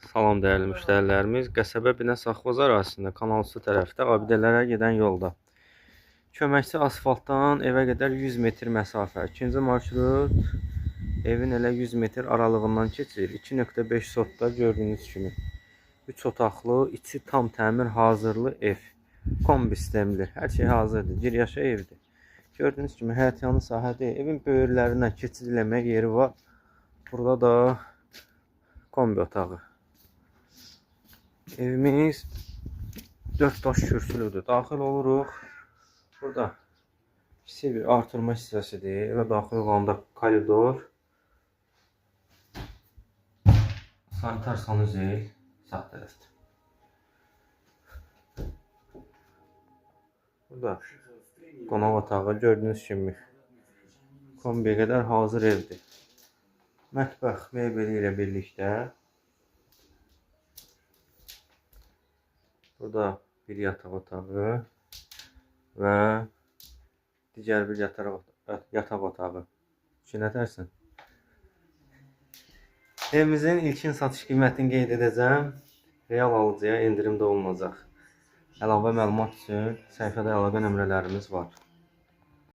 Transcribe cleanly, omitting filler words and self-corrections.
Salam dəyərli müştərilərimiz. Qəsəbə Binə Savxoz arasında Kanalüstü tərəfdə abidələrə gedən yolda. Köməkçi asfaltdan evə qədər 100 metr məsafə. İkinci marşrut evin elə 100 metr aralığından keçir. 2.5 sotda gördüyünüz kimi. 3 otaqlı, içi tam təmir hazırlı ev. Kombi sistemli. Hər şey hazırdır. Giryaşa evdir. Gördüyünüz kimi həyətyanı sahədir. Evin böyürlərindən keçiriləmək yeri var. Burada da kombi otağı. Evimiz 4 daş kürsülüdür. Daxil oluruq. Burada kiçik bir artırma hissəsidir. Evə daxil olanda koridor. Sanitar sanuzel sağ tərəfdə. Burada qonaq otağı gördüyünüz kimi kombiyə qədər hazır evdir. Mətbəx mebeli ilə birlikdə. Burada bir yataq otağı və digər bir yataq otağı. Düşünətərsən. Evimizin ilkin satış qiymətini qeyd edəcəm. Real alıcıya endirim də olunacaq. Əlavə məlumat üçün səhifədə əlaqə nömrələrimiz var.